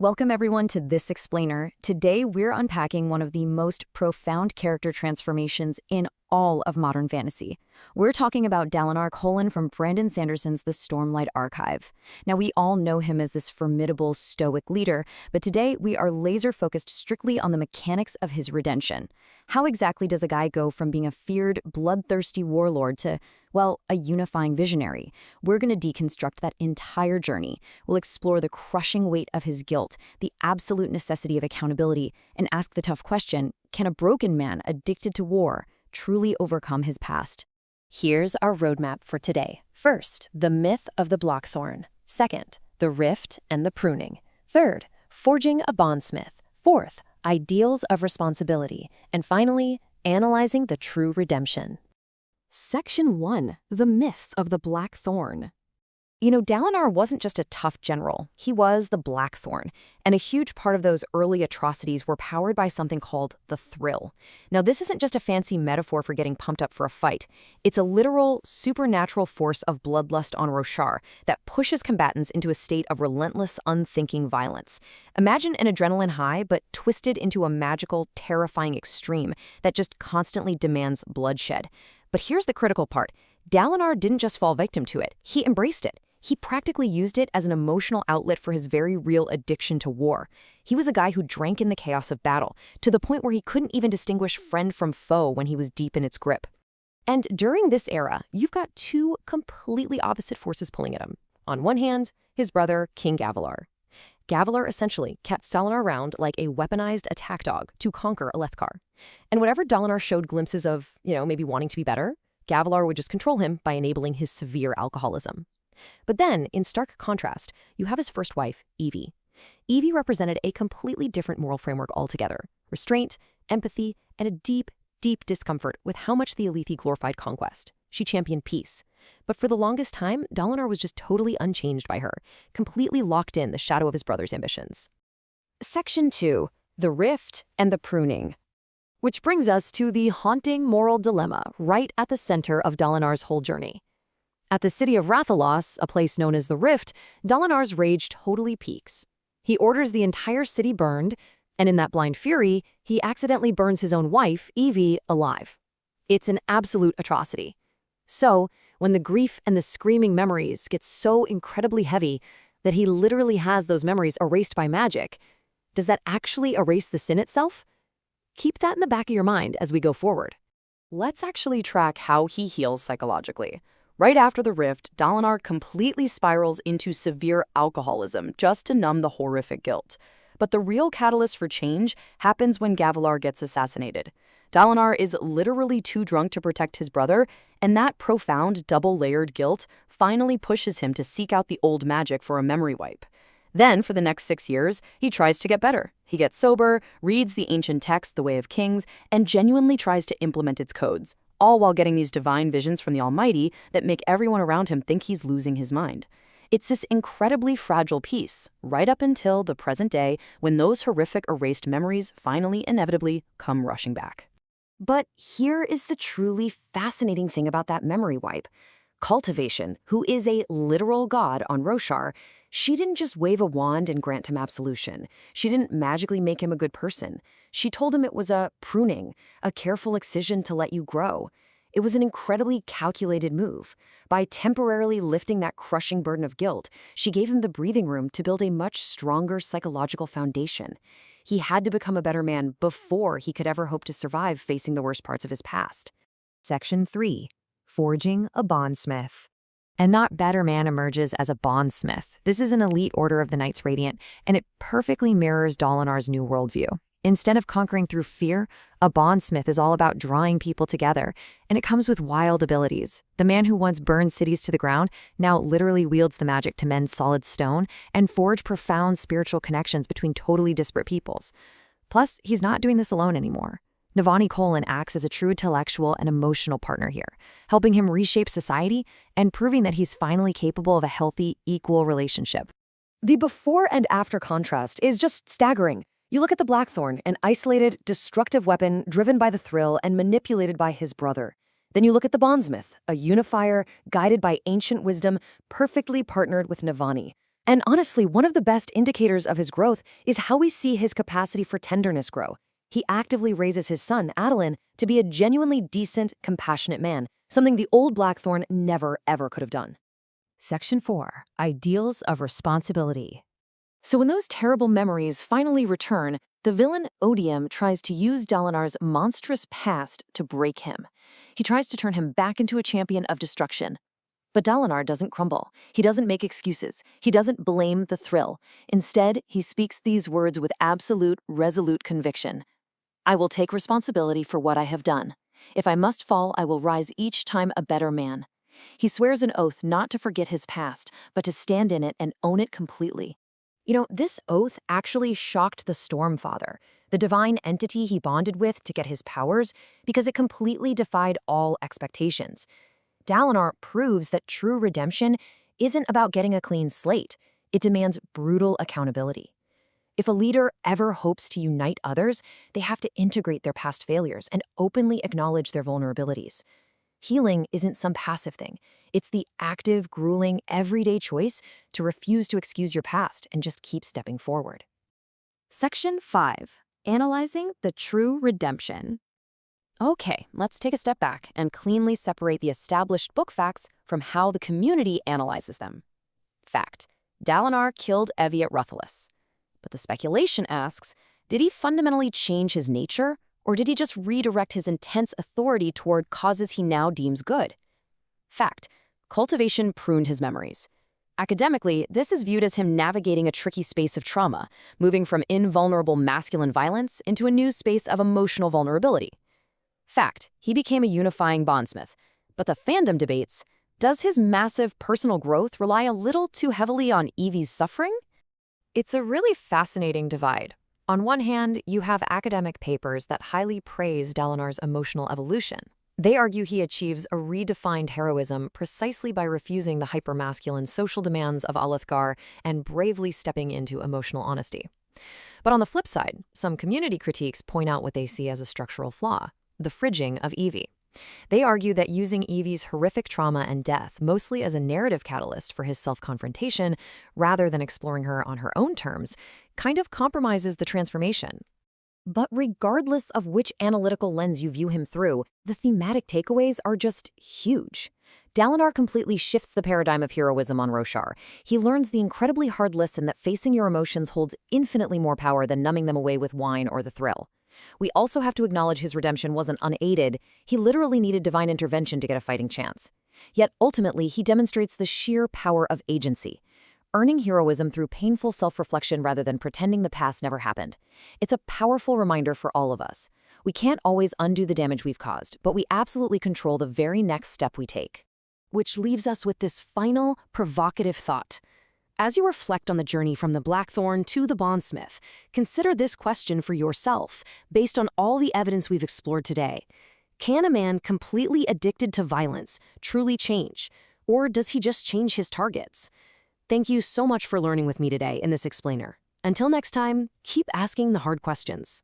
Welcome everyone to This Explainer. Today we're unpacking one of the most profound character transformations in all of modern fantasy. We're talking about Dalinar Kholin from Brandon Sanderson's The Stormlight Archive. Now we all know him as this formidable, stoic leader, but today we are laser-focused strictly on the mechanics of his redemption. How exactly does a guy go from being a feared, bloodthirsty warlord to, well, a unifying visionary? We're going to deconstruct that entire journey. We'll explore the crushing weight of his guilt, the absolute necessity of accountability, and ask the tough question, can a broken man addicted to war truly overcome his past? Here's our roadmap for today. First, the myth of the Blackthorn. Second, the rift and the pruning. Third, forging a bondsmith. Fourth, ideals of responsibility. And finally, analyzing the true redemption. Section 1. The Myth of the Blackthorn. You know, Dalinar wasn't just a tough general. He was the Blackthorn, and a huge part of those early atrocities were powered by something called the thrill. Now, this isn't just a fancy metaphor for getting pumped up for a fight. It's a literal, supernatural force of bloodlust on Roshar that pushes combatants into a state of relentless, unthinking violence. Imagine an adrenaline high, but twisted into a magical, terrifying extreme that just constantly demands bloodshed. But here's the critical part. Dalinar didn't just fall victim to it. He embraced it. He practically used it as an emotional outlet for his very real addiction to war. He was a guy who drank in the chaos of battle, to the point where he couldn't even distinguish friend from foe when he was deep in its grip. And during this era, you've got two completely opposite forces pulling at him. On one hand, his brother, King Gavilar. Gavilar essentially kept Dalinar around like a weaponized attack dog to conquer Alethkar. And whenever Dalinar showed glimpses of, maybe wanting to be better, Gavilar would just control him by enabling his severe alcoholism. But then, in stark contrast, you have his first wife, Evie. Evie represented a completely different moral framework altogether. Restraint, empathy, and a deep, deep discomfort with how much the Alethi glorified conquest. She championed peace. But for the longest time, Dalinar was just totally unchanged by her, completely locked in the shadow of his brother's ambitions. Section 2. The Rift and the Pruning. Which brings us to the haunting moral dilemma right at the center of Dalinar's whole journey. At the city of Rathalos, a place known as the Rift, Dalinar's rage totally peaks. He orders the entire city burned, and in that blind fury, he accidentally burns his own wife, Evie, alive. It's an absolute atrocity. So, when the grief and the screaming memories get so incredibly heavy that he literally has those memories erased by magic, does that actually erase the sin itself? Keep that in the back of your mind as we go forward. Let's actually track how he heals psychologically. Right after the rift, Dalinar completely spirals into severe alcoholism just to numb the horrific guilt. But the real catalyst for change happens when Gavilar gets assassinated. Dalinar is literally too drunk to protect his brother, and that profound double-layered guilt finally pushes him to seek out the old magic for a memory wipe. Then, for the next 6 years, he tries to get better. He gets sober, reads the ancient text, The Way of Kings, and genuinely tries to implement its codes, all while getting these divine visions from the Almighty that make everyone around him think he's losing his mind. It's this incredibly fragile piece, right up until the present day when those horrific erased memories finally, inevitably, come rushing back. But here is the truly fascinating thing about that memory wipe. Cultivation, who is a literal god on Roshar, she didn't just wave a wand and grant him absolution. She didn't magically make him a good person. She told him it was a pruning, a careful excision to let you grow. It was an incredibly calculated move. By temporarily lifting that crushing burden of guilt, she gave him the breathing room to build a much stronger psychological foundation. He had to become a better man before he could ever hope to survive facing the worst parts of his past. Section 3. Forging a bondsmith. And that better man emerges as a bondsmith. This is an elite order of the Knights Radiant, and it perfectly mirrors Dalinar's new worldview. Instead of conquering through fear, a bondsmith is all about drawing people together, and it comes with wild abilities. The man who once burned cities to the ground now literally wields the magic to mend solid stone and forge profound spiritual connections between totally disparate peoples. Plus, he's not doing this alone anymore. Navani Kholin acts as a true intellectual and emotional partner here, helping him reshape society and proving that he's finally capable of a healthy, equal relationship. The before and after contrast is just staggering. You look at the Blackthorn, an isolated, destructive weapon driven by the thrill and manipulated by his brother. Then you look at the Bondsmith, a unifier guided by ancient wisdom, perfectly partnered with Navani. And honestly, one of the best indicators of his growth is how we see his capacity for tenderness grow. He actively raises his son, Adolin, to be a genuinely decent, compassionate man, something the old Blackthorn never, ever could have done. Section 4. Ideals of Responsibility. So when those terrible memories finally return, the villain Odium tries to use Dalinar's monstrous past to break him. He tries to turn him back into a champion of destruction. But Dalinar doesn't crumble. He doesn't make excuses. He doesn't blame the thrill. Instead, he speaks these words with absolute, resolute conviction. I will take responsibility for what I have done. If I must fall, I will rise each time a better man. He swears an oath not to forget his past, but to stand in it and own it completely. You know, this oath actually shocked the Stormfather, the divine entity he bonded with to get his powers, because it completely defied all expectations. Dalinar proves that true redemption isn't about getting a clean slate. It demands brutal accountability. If a leader ever hopes to unite others, they have to integrate their past failures and openly acknowledge their vulnerabilities. Healing isn't some passive thing. It's the active, grueling, everyday choice to refuse to excuse your past and just keep stepping forward. Section 5. Analyzing the True Redemption. Okay, let's take a step back and cleanly separate the established book facts from how the community analyzes them. Fact: Dalinar killed Evie at Ruthless. But the speculation asks, did he fundamentally change his nature, or did he just redirect his intense authority toward causes he now deems good? Fact: cultivation pruned his memories. Academically, this is viewed as him navigating a tricky space of trauma, moving from invulnerable masculine violence into a new space of emotional vulnerability. Fact: he became a unifying bondsmith. But the fandom debates, does his massive personal growth rely a little too heavily on Evie's suffering? It's a really fascinating divide. On one hand, you have academic papers that highly praise Dalinar's emotional evolution. They argue he achieves a redefined heroism precisely by refusing the hypermasculine social demands of Alethkar and bravely stepping into emotional honesty. But on the flip side, some community critiques point out what they see as a structural flaw: the fridging of Evie. They argue that using Evie's horrific trauma and death mostly as a narrative catalyst for his self-confrontation, rather than exploring her on her own terms, kind of compromises the transformation. But regardless of which analytical lens you view him through, the thematic takeaways are just huge. Dalinar completely shifts the paradigm of heroism on Roshar. He learns the incredibly hard lesson that facing your emotions holds infinitely more power than numbing them away with wine or the thrill. We also have to acknowledge his redemption wasn't unaided. He literally needed divine intervention to get a fighting chance. Yet ultimately, he demonstrates the sheer power of agency, earning heroism through painful self-reflection rather than pretending the past never happened. It's a powerful reminder for all of us. We can't always undo the damage we've caused, but we absolutely control the very next step we take. Which leaves us with this final, provocative thought. As you reflect on the journey from the Blackthorn to the Bondsmith, consider this question for yourself, based on all the evidence we've explored today. Can a man completely addicted to violence truly change, or does he just change his targets? Thank you so much for learning with me today in this explainer. Until next time, keep asking the hard questions.